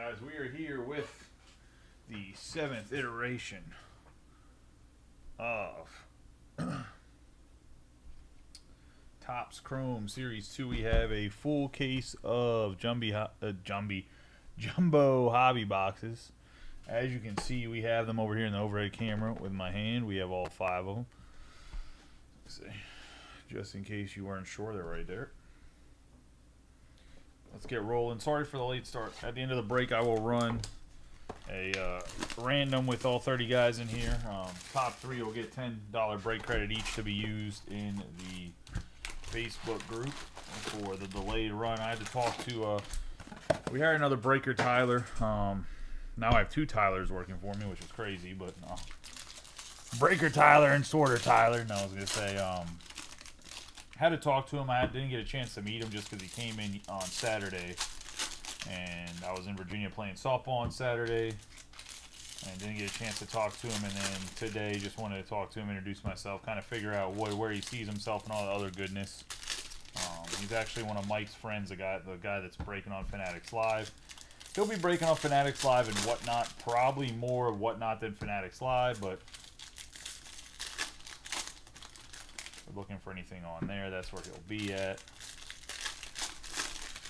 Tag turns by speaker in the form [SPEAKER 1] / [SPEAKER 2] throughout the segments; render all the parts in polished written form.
[SPEAKER 1] guys, we are here with the 7th iteration of Topps Chrome Series 2. We have a full case of jumbo hobby boxes. As you can see, we have them over here in the overhead camera with my hand. We have all 5 of them. Let's see. Just in case you weren't sure, they're right there. Let's get rolling. Sorry for the late start. At the end of the break, I will run a random with all 30 guys in here. Top 3 will get $10 break credit each to be used in the Facebook group for the delayed run. I had to talk to, we hired another breaker, Tyler. Now I have 2 Tylers working for me, which is crazy, but breaker Tyler and sorter Tyler. No, I was going to say, had to talk to him. I didn't get a chance to meet him just because he came in on Saturday, and I was in Virginia playing softball on Saturday, and didn't get a chance to talk to him. And then today, just wanted to talk to him, introduce myself, kind of figure out where he sees himself and all the other goodness. He's actually one of Mike's friends, the guy that's breaking on Fanatics Live. He'll be breaking on Fanatics Live and whatnot, probably more whatnot than Fanatics Live, but looking for anything on there, that's where he'll be at.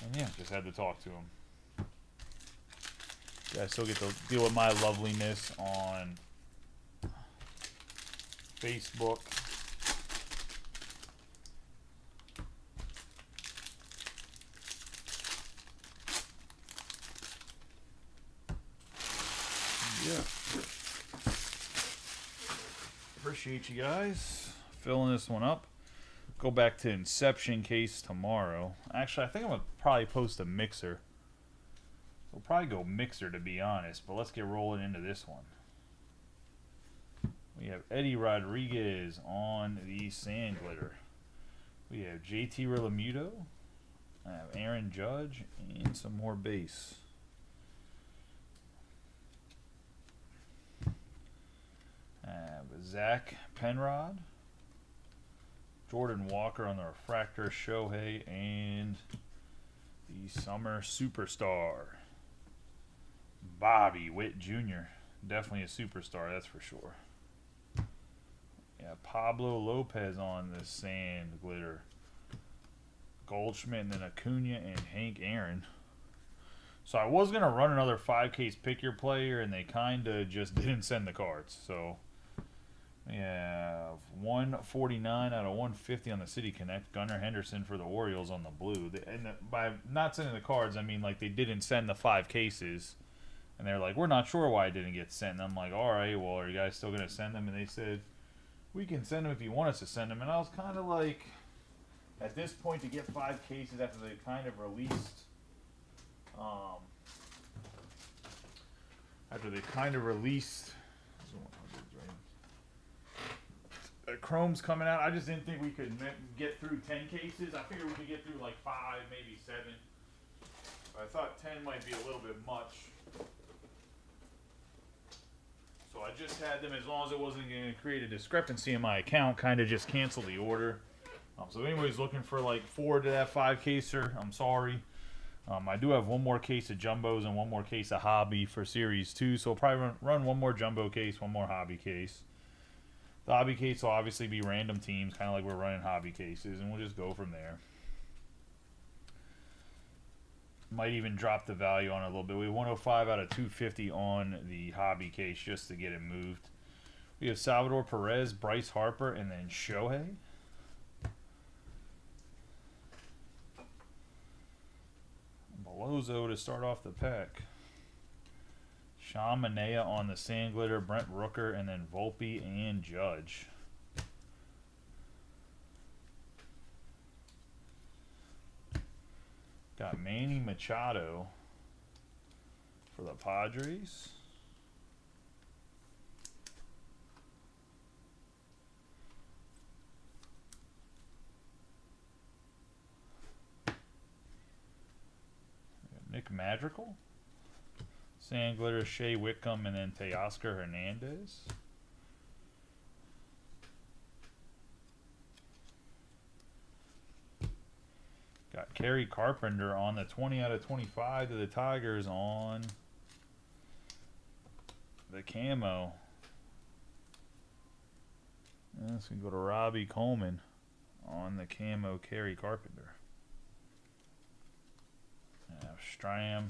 [SPEAKER 1] And yeah, just had to talk to him. Yeah, I still get to deal with my loveliness on Facebook. Yeah. Appreciate you guys filling this one up. Go back to Inception case tomorrow. Actually, I think I'm going to probably post a mixer. We'll probably go mixer, to be honest, but let's get rolling into this one. We have Eddie Rodriguez on the sand glitter. We have JT Realmuto. I have Aaron Judge and some more base. I have Zach Penrod. Jordan Walker on the refractor, Shohei, and the summer superstar, Bobby Witt Jr. Definitely a superstar, that's for sure. Yeah, Pablo Lopez on the sand glitter. Goldschmidt, and then Acuna and Hank Aaron. So I was going to run another 5-case pick your player, and they kind of just didn't send the cards. So we have 149 out of 150 on the City Connect. Gunnar Henderson for the Orioles on the blue. And by not sending the cards, I mean like they didn't send the 5 cases. And they're like, we're not sure why it didn't get sent. And I'm like, all right, well, are you guys still going to send them? And they said, we can send them if you want us to send them. And I was kind of like, at this point, to get 5 cases after they kind of released, Chrome's coming out. I just didn't think we could get through 10 cases. I figured we could get through like 5, maybe 7. But I thought 10 might be a little bit much. So I just had them, as long as it wasn't going to create a discrepancy in my account, kind of just cancel the order. So anybody's looking for like 4 to that 5-caser, I'm sorry. I do have one more case of jumbos and one more case of hobby for Series 2. So I'll probably run one more jumbo case, one more hobby case. The hobby case will obviously be random teams, kind of like we're running hobby cases, and we'll just go from there. Might even drop the value on it a little bit. We have 105 out of 250 on the hobby case just to get it moved. We have Salvador Perez, Bryce Harper, and then Shohei. Belozo to start off the pack. Sean Manaea on the sand glitter, Brent Rooker, and then Volpe and Judge. Got Manny Machado for the Padres. Nick Madrigal. Sand glitter, Shea Wickham, and then Teoscar Hernandez. Got Kerry Carpenter on the 20 out of 25 to the Tigers on the camo. Let's go to Robbie Coleman on the camo Kerry Carpenter. Stram,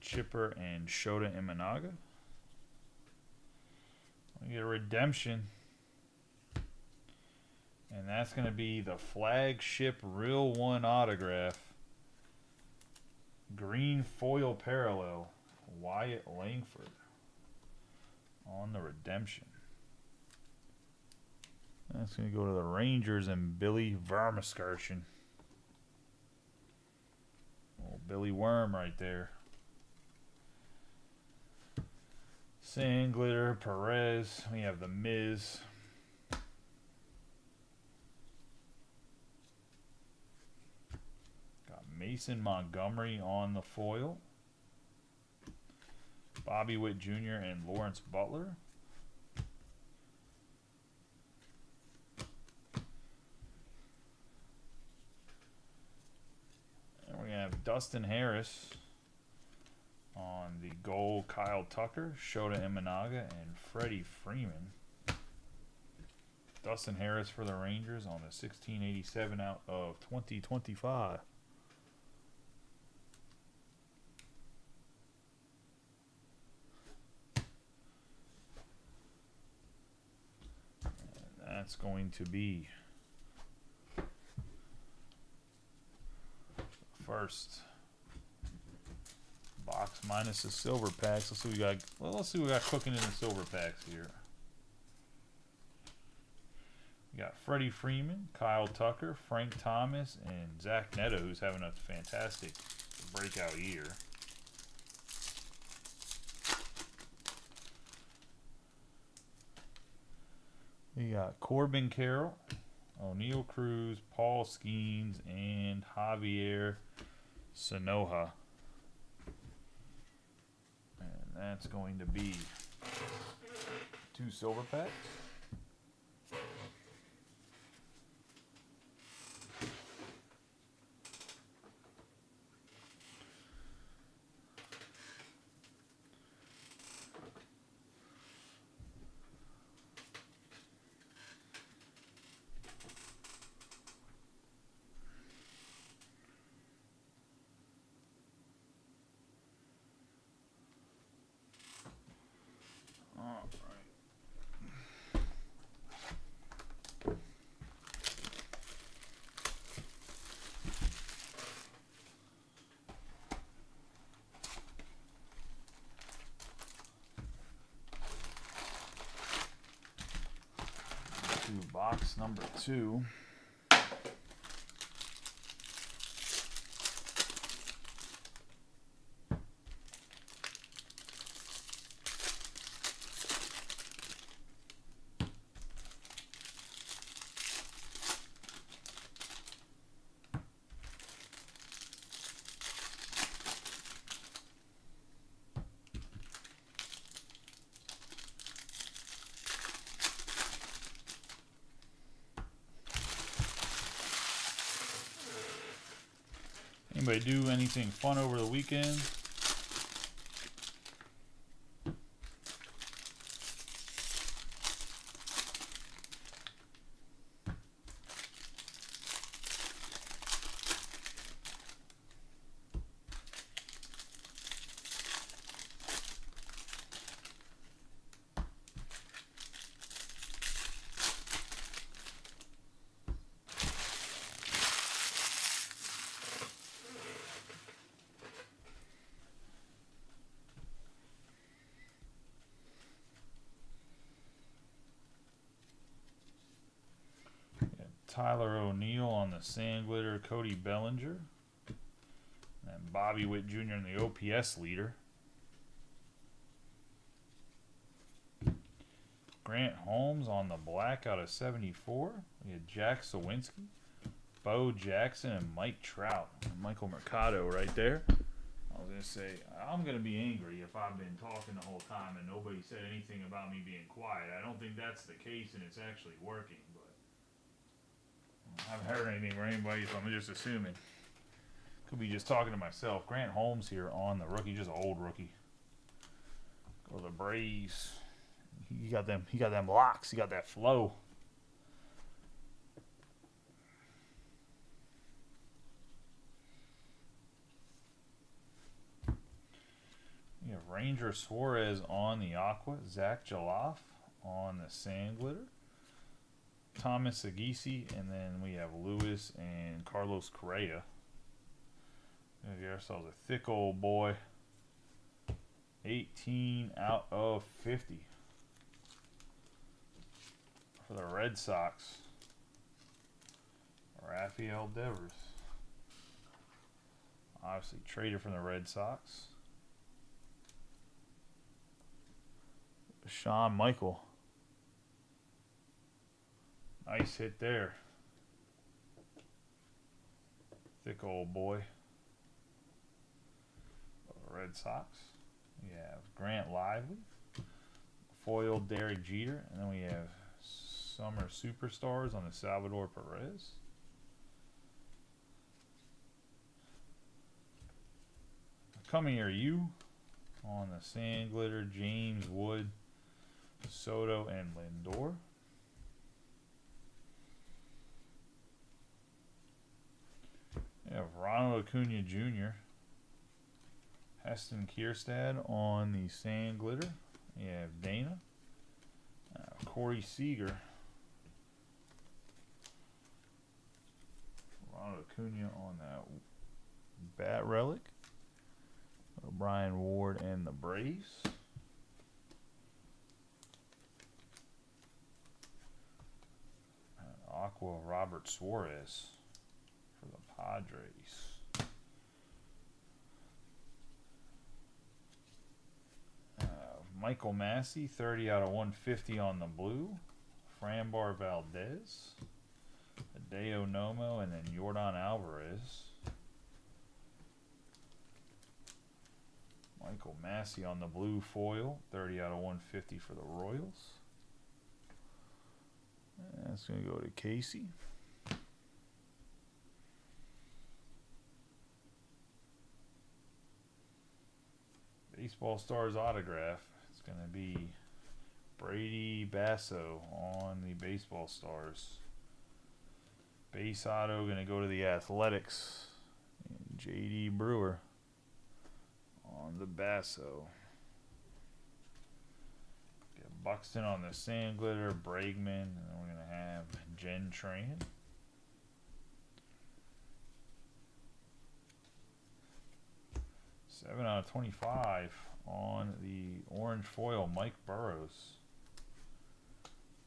[SPEAKER 1] Chipper, and Shota Imanaga. We get a redemption. And that's going to be the flagship Real One autograph. Green foil parallel. Wyatt Langford on the redemption. That's going to go to the Rangers and Billy Vermascarson. Oh, Billy Worm right there. Sandglitter, Perez. We have the Miz. Got Mason Montgomery on the foil. Bobby Witt Jr. and Lawrence Butler. And we're going to have Dustin Harris on the gold, Kyle Tucker, Shota Imanaga, and Freddie Freeman. Dustin Harris for the Rangers on the 1687 out of 2025. That's going to be first box minus the silver packs. Let's see what we got. Well, let's see what we got cooking in the silver packs here. We got Freddie Freeman, Kyle Tucker, Frank Thomas, and Zach Neto, who's having a fantastic breakout year. We got Corbin Carroll, O'Neal Cruz, Paul Skeens, and Javier Sanoja. And that's going to be 2 silver packs. Box number 2. Anybody do anything fun over the weekend? Tyler O'Neill on the Sandglitter, Cody Bellinger, and Bobby Witt Jr. in the OPS leader. Grant Holmes on the black out of 74. We had Jack Sawinski, Bo Jackson, and Mike Trout. And Michael Mercado right there. I was going to say, I'm going to be angry if I've been talking the whole time and nobody said anything about me being quiet. I don't think that's the case and it's actually working, but I haven't heard anything from anybody, so I'm just assuming. Could be just talking to myself. Grant Holmes here on the rookie, just an old rookie. Go the Braves. He got them. He got them locks. He got that flow. You have Ranger Suarez on the Aqua. Zach Jaloff on the Sand Glitter. Thomas Agisi, and then we have Lewis and Carlos Correa. We get ourselves a thick old boy. 18 out of 50 for the Red Sox. Rafael Devers. Obviously traded from the Red Sox. Shawn Michael. Nice hit there. Thick old boy. Red Sox. We have Grant Lively. Foil Derek Jeter. And then we have Summer Superstars on the Salvador Perez. Come Here You on the Sand Glitter. James Wood, Soto, and Lindor. We have Ronald Acuna Jr. Heston Kierstad on the Sand Glitter. You have Dana. Corey Seager. Ronald Acuna on that Bat Relic. Brian Ward and the Braves. Aqua Robert Suarez for the Padres. Michael Massey, 30 out of 150 on the blue. Framber Valdez. Hideo Nomo, and then Yordan Alvarez. Michael Massey on the blue foil, 30 out of 150 for the Royals. And that's going to go to Casey. Baseball Stars autograph. It's going to be Brady Basso on the Baseball Stars. Base auto going to go to the Athletics. And J.D. Brewer on the Basso. Get Buxton on the Sand Glitter, Bregman, and then we're going to have Jen Tran. Seven out of 25 on the orange foil, Mike Burrows.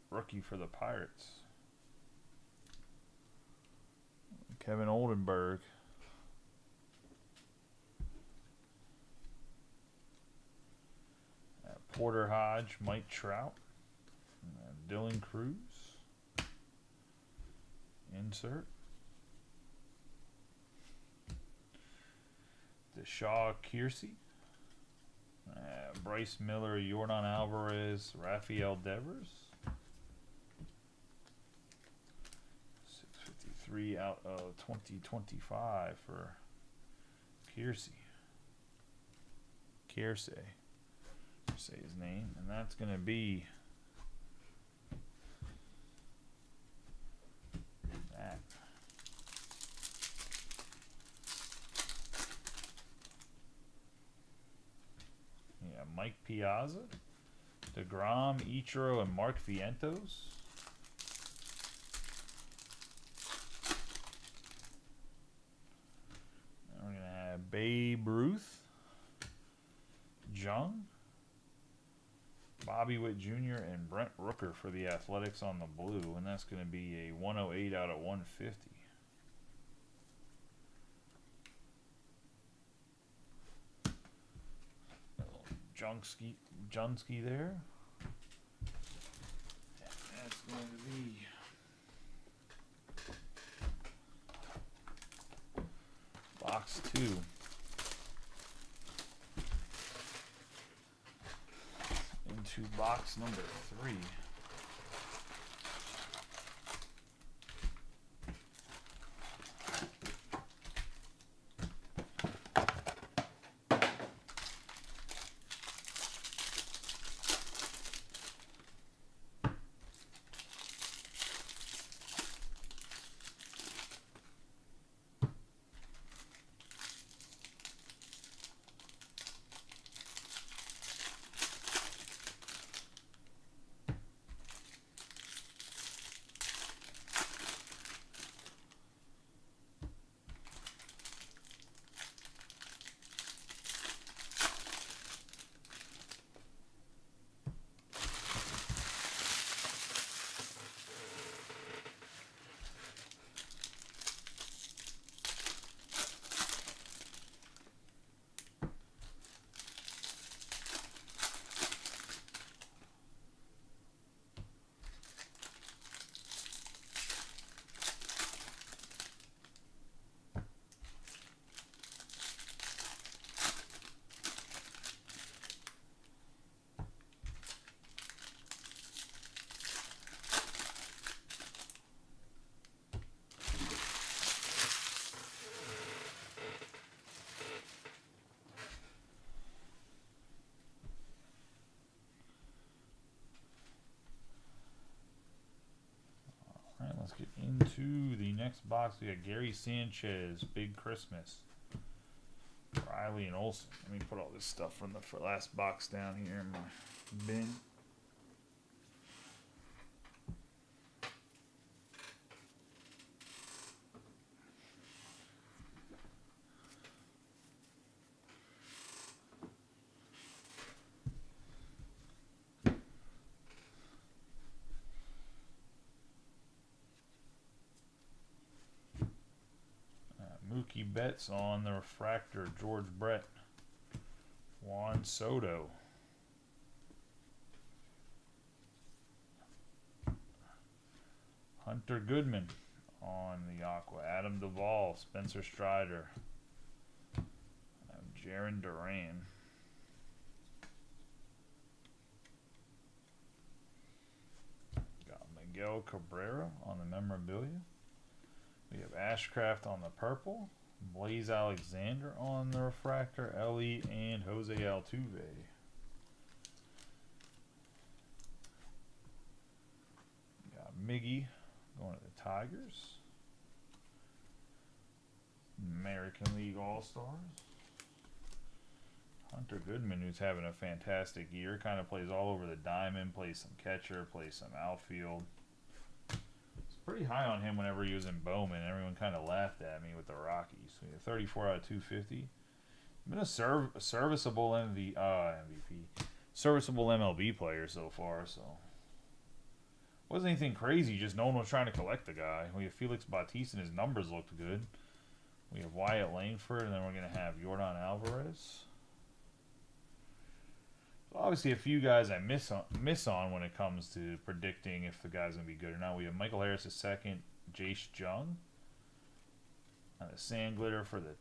[SPEAKER 1] Rookie for the Pirates. Kevin Oldenburg. Porter Hodge, Mike Trout, Dylan Cruz, insert. Deshaw Kiersey, Bryce Miller, Yordan Alvarez, Rafael Devers. 653 out of 2025 for Kiersey. Say his name, and that's going to be that. Yeah, Mike Piazza, DeGrom, Ichiro, and Mark Vientos. And we're going to have Babe Ruth, Jung, Bobby Witt Jr. and Brent Rooker for the Athletics on the blue, and that's going to be a 108 out of 150. Junsky there. And that's going to be box 2. Into box number 3. let's get into the next box. We got Gary Sanchez, Big Christmas. Riley and Olsen. Let me put all this stuff from the last box down here in my bin. Mookie Betts on the refractor, George Brett. Juan Soto. Hunter Goodman on the Aqua. Adam Duvall, Spencer Strider. Jaron Duran. Got Miguel Cabrera on the memorabilia. We have Ashcraft on the purple, Blaze Alexander on the refractor, Ellie, and Jose Altuve. Got Miggy going to the Tigers. American League All-Stars. Hunter Goodman, who's having a fantastic year, kind of plays all over the diamond, plays some catcher, plays some outfield. Pretty high on him whenever he was in Bowman. Everyone kind of laughed at me with the Rockies. So 34 out of 250. Been a serviceable MVP, serviceable MLB player so far. So wasn't anything crazy. Just no one was trying to collect the guy. We have Felix Bautista, and his numbers looked good. We have Wyatt Langford, and then we're gonna have Yordan Alvarez. Obviously, a few guys I miss on when it comes to predicting if the guy's going to be good or not. We have Michael Harris II, Jace Jung. And the Sand Glitter for the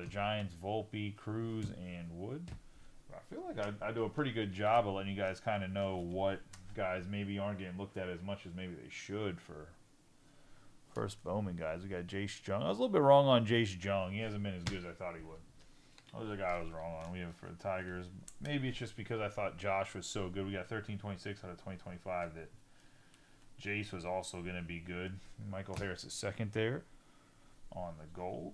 [SPEAKER 1] Giants, Volpe, Cruz, and Wood. I feel like I do a pretty good job of letting you guys kind of know what guys maybe aren't getting looked at as much as maybe they should for first Bowman guys. We got Jace Jung. I was a little bit wrong on Jace Jung. He hasn't been as good as I thought he would. Other guy I was wrong on. We have for the Tigers. Maybe it's just because I thought Josh was so good. We got 1326 out of 2025 that Jace was also going to be good. Michael Harris is second there on the gold.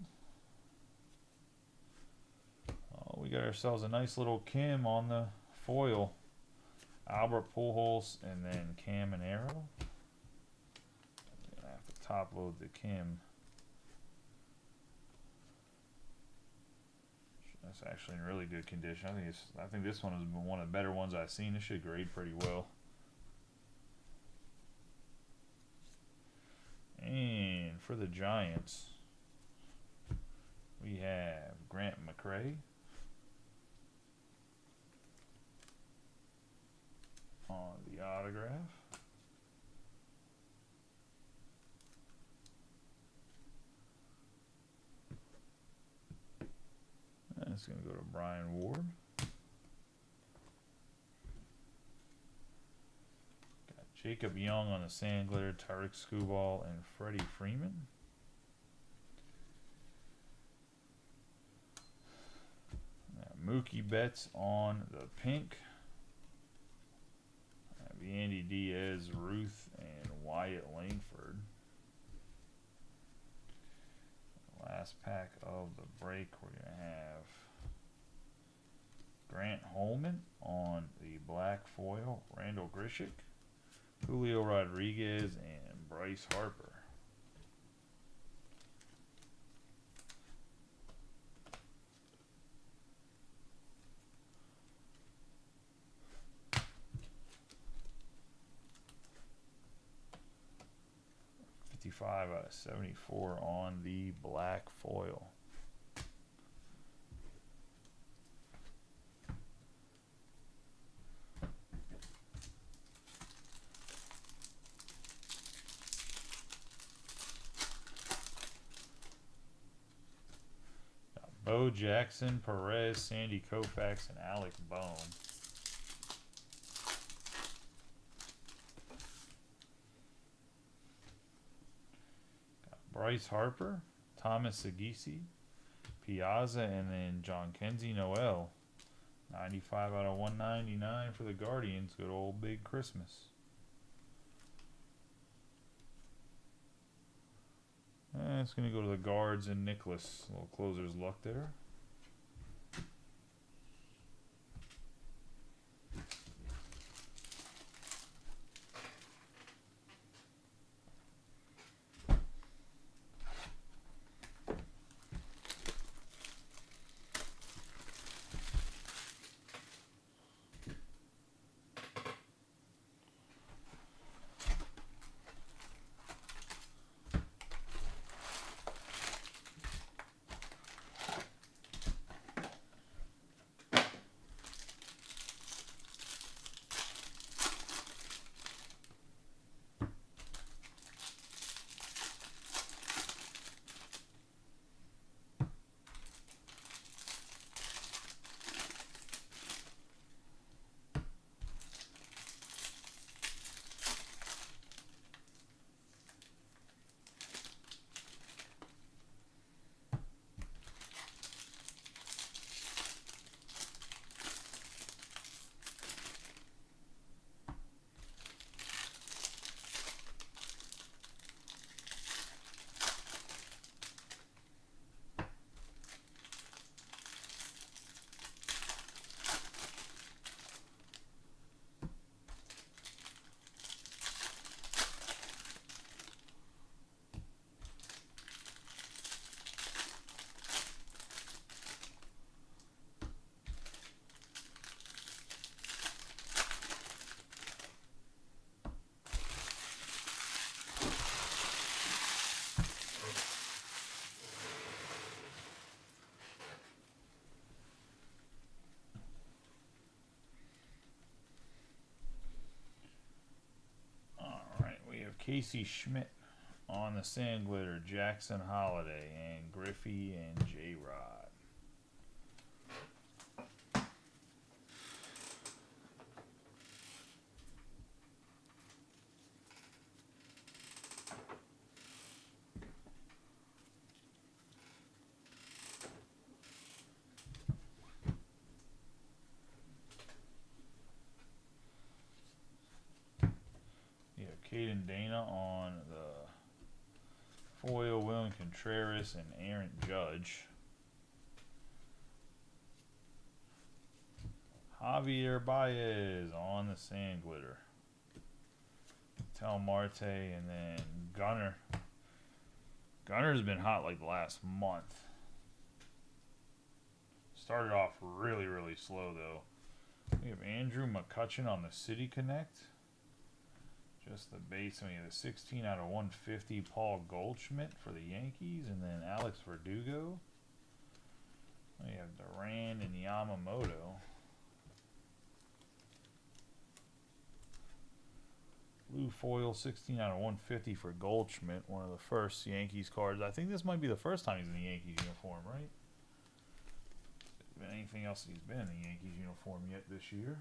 [SPEAKER 1] Oh, we got ourselves a nice little Kim on the foil. Albert Pujols and then Cam and Arrow. I'm going to have to top load the Kim. That's actually in really good condition. I think this one has been one of the better ones I've seen. This should grade pretty well. And for the Giants, we have Grant McCray on the autograph. And it's going to go to Brian Ward. Got Jacob Young on the Sand Glitter, Tarek Skubal, and Freddie Freeman. Mookie Betts on the pink. Andy Diaz, Ruth, and Wyatt Langford. Last pack of the break, we're going to have Grant Holman on the black foil, Randall Grichuk, Julio Rodriguez, and Bryce Harper. Out of 74 on the black foil. Bo Jackson, Perez, Sandy Koufax, and Alec Bohm. Bryce Harper, Thomas Segisi, Piazza, and then John Kenzie Noel. 95 out of 199 for the Guardians. Good old Big Christmas. It's going to go to the guards and Nicholas. A little closer's luck there. Casey Schmidt on the sand glitter, Jackson Holiday, and Griffey and J-Rod. Caden Dana on the foil, William Contreras and Aaron Judge. Javier Baez on the sand glitter. Tel Marte, and then Gunner. Gunner's been hot like the last month. Started off really, really slow though. We have Andrew McCutchen on the City Connect. Just the base, and we have a 16 out of 150 Paul Goldschmidt for the Yankees, and then Alex Verdugo. We have Duran and Yamamoto. Blue foil, 16 out of 150 for Goldschmidt, one of the first Yankees cards. I think this might be the first time he's in the Yankees uniform, right? Been anything else he's been in the Yankees uniform yet this year?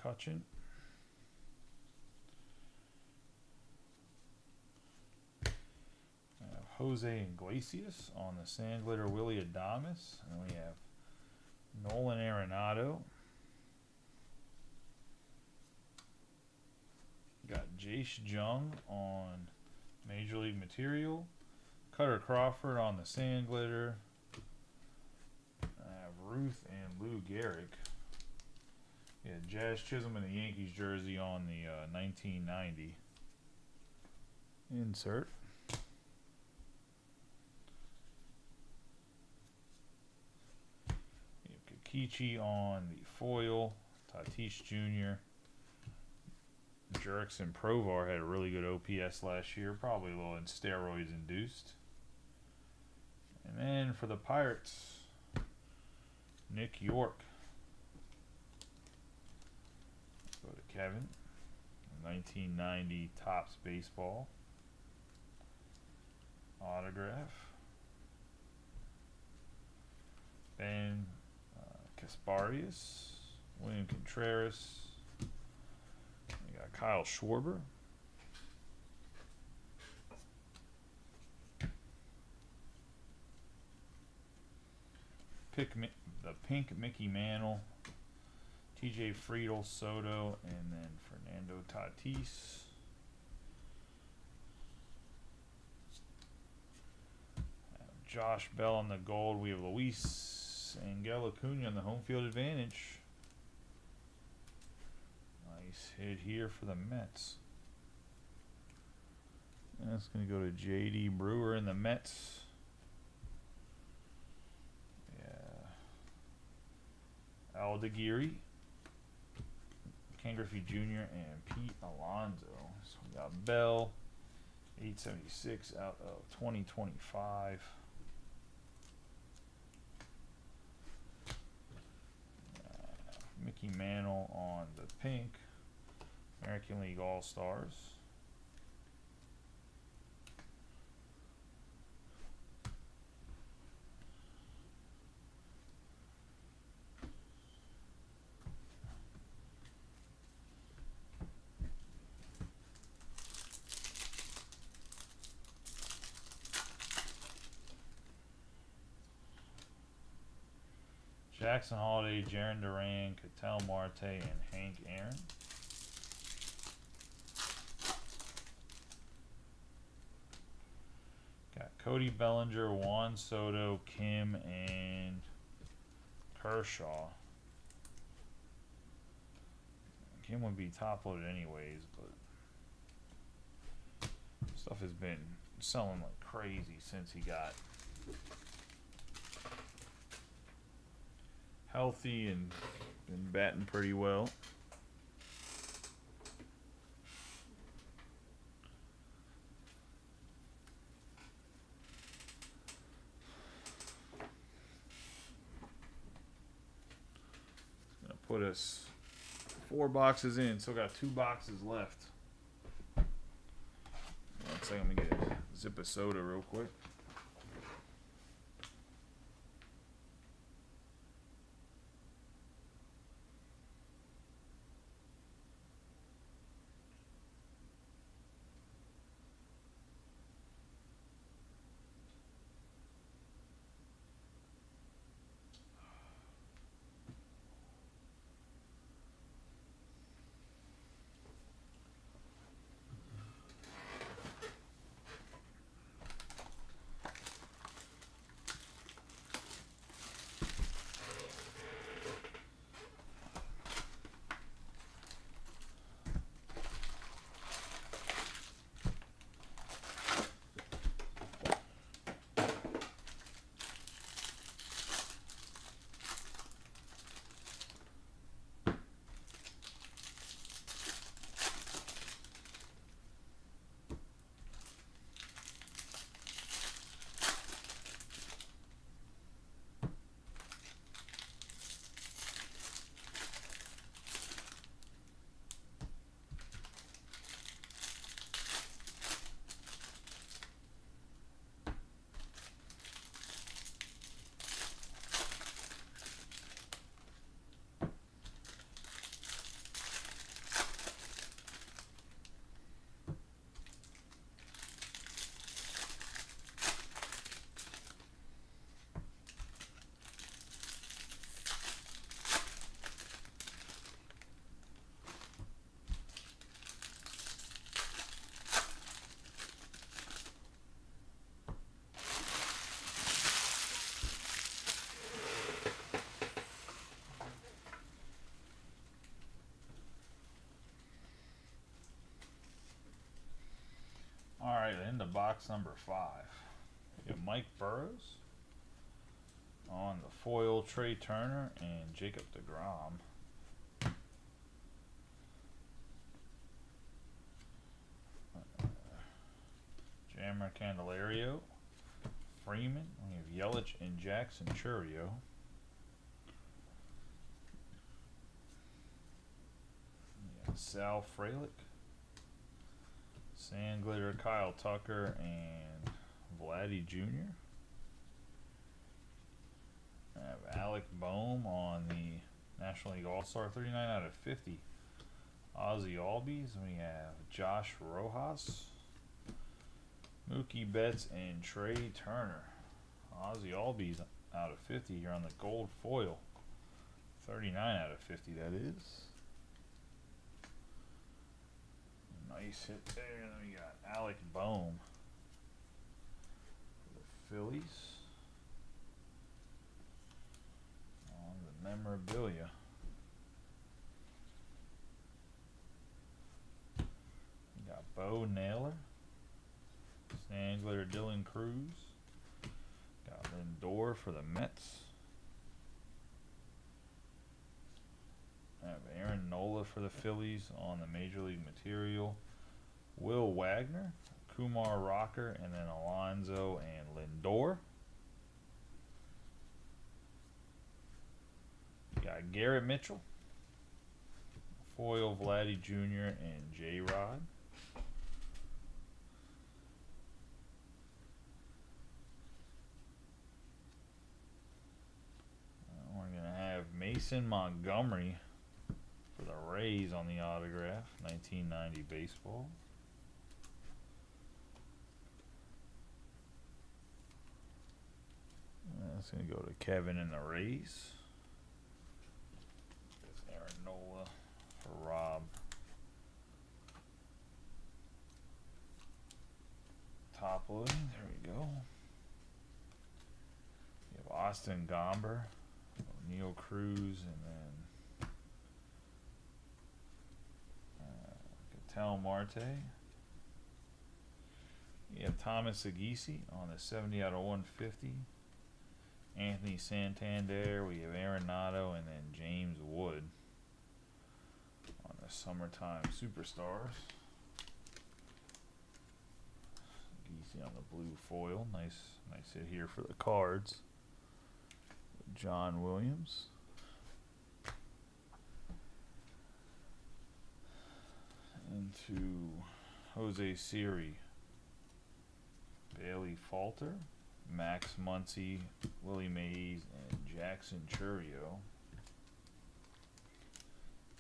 [SPEAKER 1] Cutchin. Jose Iglesias on the sand glitter, Willie Adames, and we have Nolan Arenado. Got Jace Jung on Major League Material, Cutter Crawford on the sand glitter. I have Ruth and Lou Gehrig. Yeah, Jazz Chisholm in the Yankees jersey on the 1990 insert. You have Kikichi on the foil, Tatis Jr. Jurickson Provar had a really good OPS last year, probably a little in steroids induced. And then for the Pirates, Nick York. Go to Kevin. 1990 Topps Baseball. Autograph. Ben Kasparius. William Contreras. We got Kyle Schwarber. The pink Mickey Mantle TJ Friedel, Soto, and then Fernando Tatis. Josh Bell on the gold. We have Luis Angel Acuna on the home field advantage. Nice hit here for the Mets. And that's going to go to JD Brewer in the Mets. Yeah. Aldeguerri, Ken Griffey Jr., and Pete Alonso. So we got Bell, 876 out of 2025. Mickey Mantle on the pink. American League All-Stars. Jackson Holiday, Jaron Duran, Ketel Marte, and Hank Aaron. Got Cody Bellinger, Juan Soto, Kim, and Kershaw. Kim would be top loaded anyways, but stuff has been selling like crazy since he got healthy and been batting pretty well. It's gonna put us 4 boxes in. Still got 2 boxes left. One second, let me get a zip of soda real quick. Alright, into box number 5. We got Mike Burrows on the foil, Trey Turner, and Jacob deGrom. Jammer Candelario, Freeman, we have Yelich and Jackson Churio. Sal Frelick, Sandglitter, Kyle Tucker, and Vladdy Jr. I have Alec Boehm on the National League All-Star, 39 out of 50. Ozzy Albies. We have Josh Rojas, Mookie Betts, and Trey Turner. Ozzy Albies out of 50 here on the gold foil. 39 out of 50, that is. Nice hit there. And then we got Alec Boehm for the Phillies. On the memorabilia. We got Bo Naylor. Sandler, Dylan Cruz. Got Lindor for the Mets. I have Aaron Nola for the Phillies on the Major League material. Will Wagner, Kumar Rocker, and then Alonso and Lindor. Got Garrett Mitchell, foil Vladdy Jr. and J-Rod. We're going to have Mason Montgomery for the Rays on the autograph, 1990 baseball. That's going to go to Kevin and the Rays. That's Aaron Nola for Rob. Top loading, there we go. You have Austin Gomber, Neil Cruz, and then Ketel Marte. You have Thomas Aguisi on the 70 out of 150. Anthony Santander. We have Arenado, and then James Wood on the Summertime Superstars. Aguisi on the blue foil. Nice hit here for the Cards. John Williams. Into Jose Siri, Bailey Falter, Max Muncy, Willie Mays, and Jackson Churio.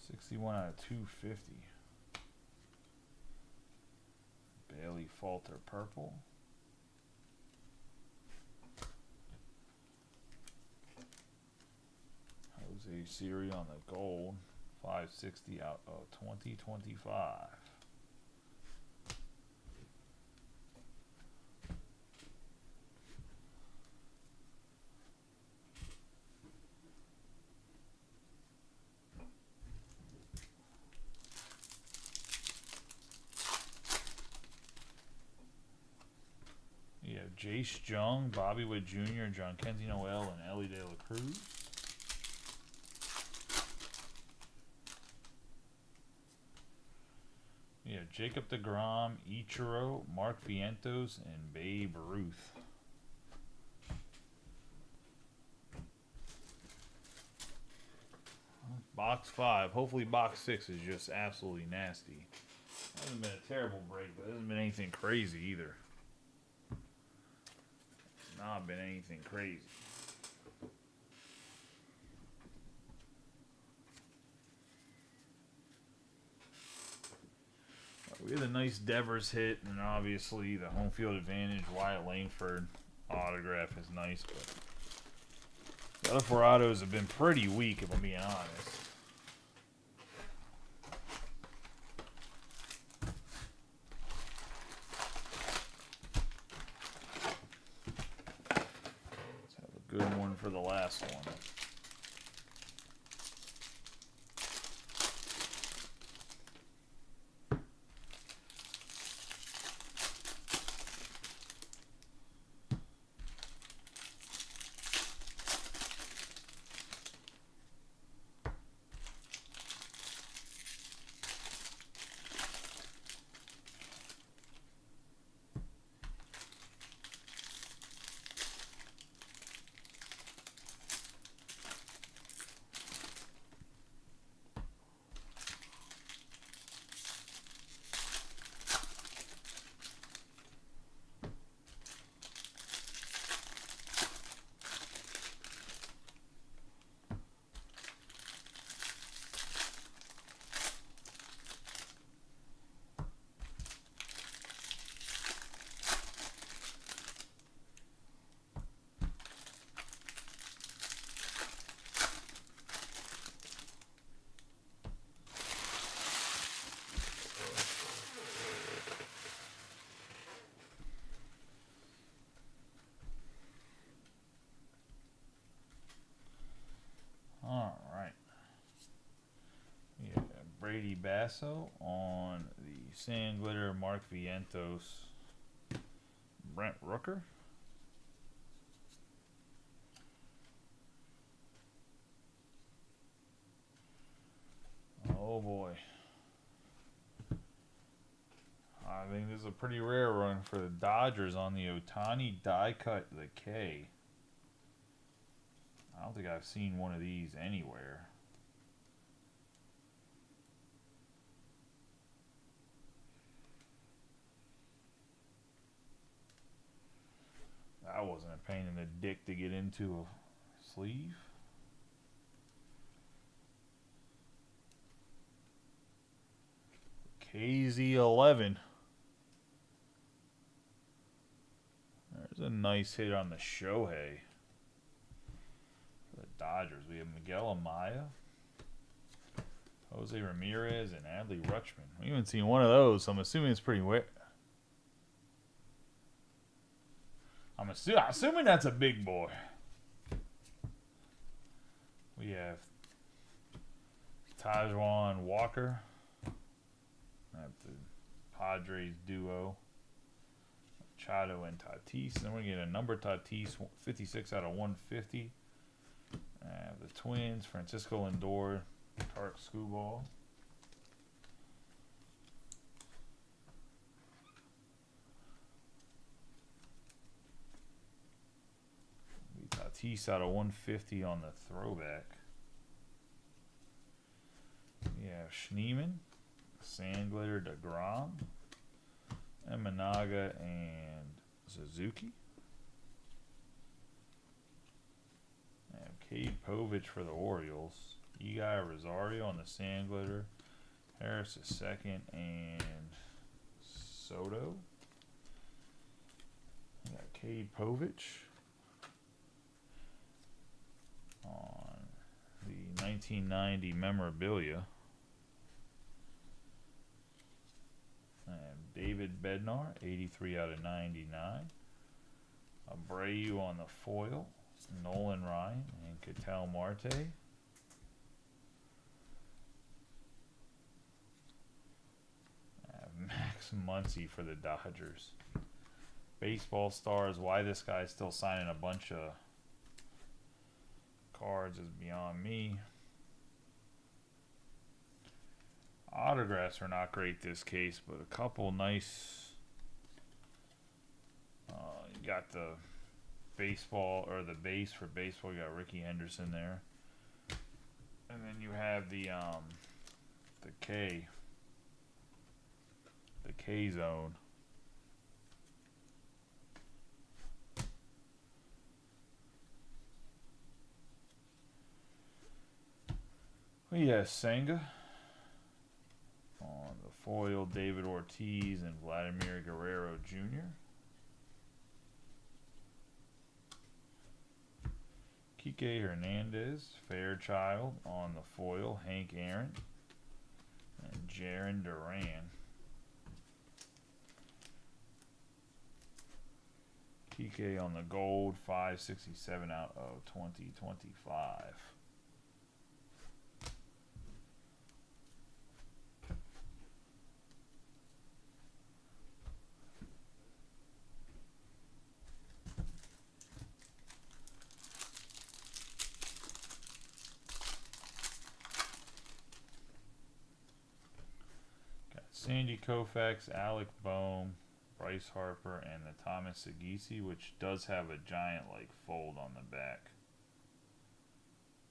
[SPEAKER 1] 61 out of 250. Bailey Falter purple. Jose Siri on the gold. 560 out of 2025. You have Jace Jung, Bobby Witt Jr., John Kenzie Noel, and Ellie De La Cruz. You have Jacob deGrom, Ichiro, Mark Vientos, and Babe Ruth. Box 5. Hopefully box 6 is just absolutely nasty. Hasn't been a terrible break, but it hasn't been anything crazy either. Not been anything crazy. We had a nice Devers hit, and obviously the home field advantage. Wyatt Langford autograph is nice, but the other four autos have been pretty weak, if I'm being honest. Let's have a good one for the last one. Brady Basso. On the Sand Glitter, Mark Vientos, Brent Rooker. Oh boy. I think this is a pretty rare run for the Dodgers on the Ohtani die cut, the K. I don't think I've seen one of these anywhere. That wasn't a pain in the dick to get into a sleeve. KZ11. There's a nice hit on the Shohei. For the Dodgers, we have Miguel Amaya, Jose Ramirez, and Adley Rutschman. We haven't seen one of those, so I'm assuming it's pretty wet. I'm assuming that's a big boy. We have Tajuan Walker. I have the Padres duo, Machado and Tatis. And then we're going to get a number Tatis, 56 out of 150. I have the Twins, Francisco Lindor, Tark Skubal. Tatis out of 150 on the throwback. We have Schneemann, Sand Glitter, DeGrom, Emanaga, and Suzuki. I have Cade Povich for the Orioles. Eguy Rosario on the Sand Glitter. Harris is second, and Soto. I got Cade Povich on the 1990 memorabilia. I have David Bednar, 83 out of 99. Abreu on the foil. Nolan Ryan and Ketel Marte. I have Max Muncy for the Dodgers. Baseball stars. Why this guy's still signing a bunch of cards is beyond me. Autographs are not great this case, but a couple nice. You got the baseball, or the base for baseball. You got Ricky Henderson there, and then you have the K zone. We have Senga on the foil, David Ortiz and Vladimir Guerrero Jr. Kike Hernandez, Fairchild on the foil, Hank Aaron and Jarren Duran. Kike on the gold, 567 out of 2025. Sandy Koufax, Alec Boehm, Bryce Harper, and the Thomas Segisi, which does have a giant fold on the back.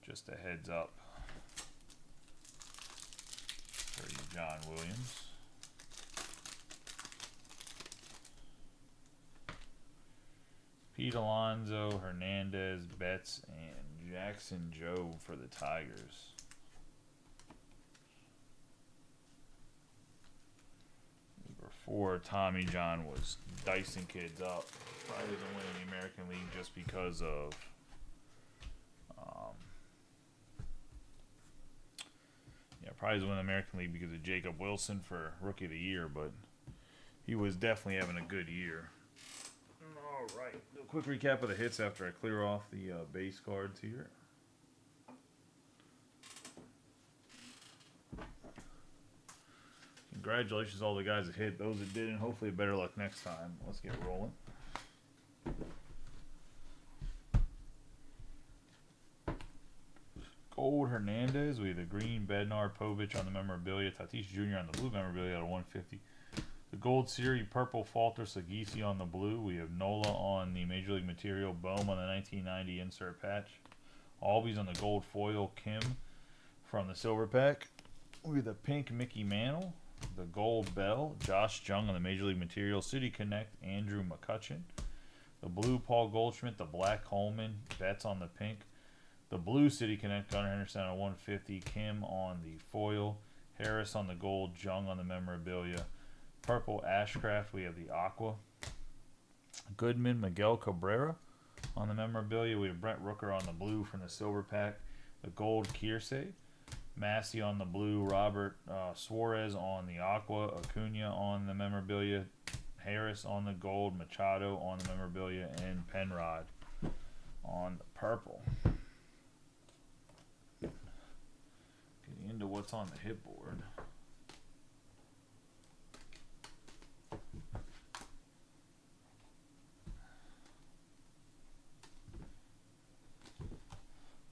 [SPEAKER 1] Just a heads up for you, John Williams. Pete Alonso, Hernandez, Betts, and Jackson Joe for the Tigers. Before Tommy John was dicing kids up. Probably doesn't win in the American League just because of probably doesn't win the American League because of Jacob Wilson for Rookie of the Year, but he was definitely having a good year. All right, do a quick recap of the hits after I clear off the base cards here. congratulations to all the guys that hit. Those that didn't, hopefully better luck next time. Let's get rolling. Gold Hernandez. We have the green Bednar Povich on the memorabilia. Tatis Jr. on the blue memorabilia out of 150. The gold series purple Falter Sagisi on the blue. We have Nola on the Major League Material. Bohm on the 1990 insert patch. Albies on the gold foil. Kim from the silver pack. We have the pink Mickey Mantle. The gold Bell. Josh Jung on the Major League Material. City Connect. Andrew McCutcheon. The blue Paul Goldschmidt. The black Coleman. Betts on the pink. The blue City Connect. Gunnar Henderson on 150. Kim on the foil. Harris on the gold. Jung on the memorabilia. Purple Ashcraft, we have the Aqua. Goodman, Miguel Cabrera on the memorabilia. We have Brent Rooker on the blue from the silver pack. The gold Kiersey. Massey on the blue. Robert Suarez on the Aqua. Acuna on the memorabilia. Harris on the gold. Machado on the memorabilia. And Penrod on the purple. Getting into what's on the hit board.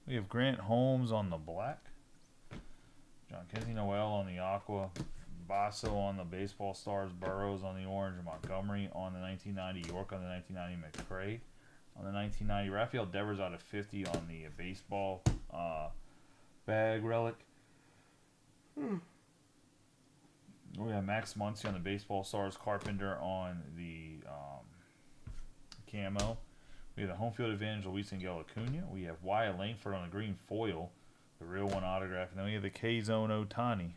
[SPEAKER 1] We have Grant Holmes on the black. John Kennedy Noel on the aqua. Basso on the baseball stars. Burrows on the orange. Montgomery on the 1990. York on the 1990. McCray on the 1990. Rafael Devers out of 50 on the baseball bag relic. We have Max Muncy on the baseball stars. Carpenter on the camo. We have the home field advantage, Luis Angel Acuna. We have Wyatt Langford on the green foil, the real one autograph. And then we have the K-Zone Ohtani.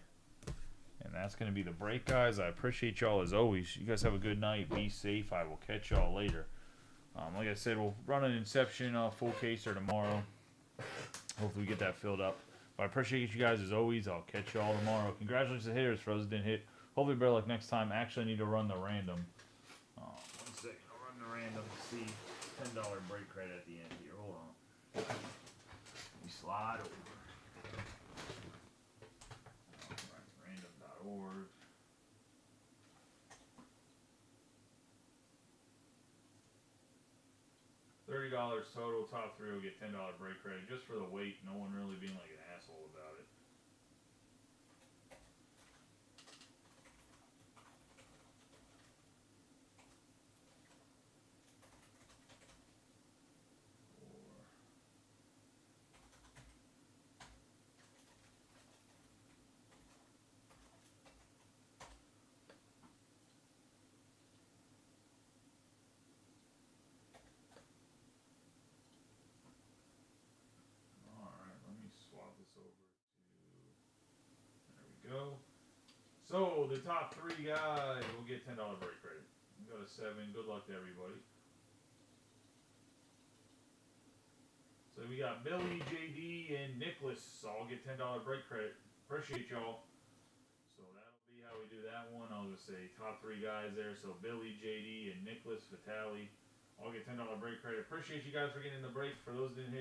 [SPEAKER 1] And that's going to be the break, guys. I appreciate y'all as always. You guys have a good night. Be safe. I will catch y'all later. Like I said, we'll run an Inception full caser tomorrow. Hopefully we get that filled up. But I appreciate you guys as always. I'll catch y'all tomorrow. Congratulations to hitters for those that didn't hit. Hopefully better luck next time. Actually, I need to run the random. 1 second. I'll run the random to see. $10 break credit at the end here. Hold on. Let me slide over. Random.org. $30 total. Top 3 will get $10 break credit just for the wait. No one really being like an asshole about it. Go. So the top 3 guys will get $10 break credit. Go to 7. Good luck to everybody. So we got Billy, JD, and Nicholas all get $10 break credit. Appreciate y'all. So that'll be how we do that one. I'll just say top 3 guys there. So Billy, JD, and Nicholas Vitale all get $10 break credit. Appreciate you guys for getting the break. For those that didn't hit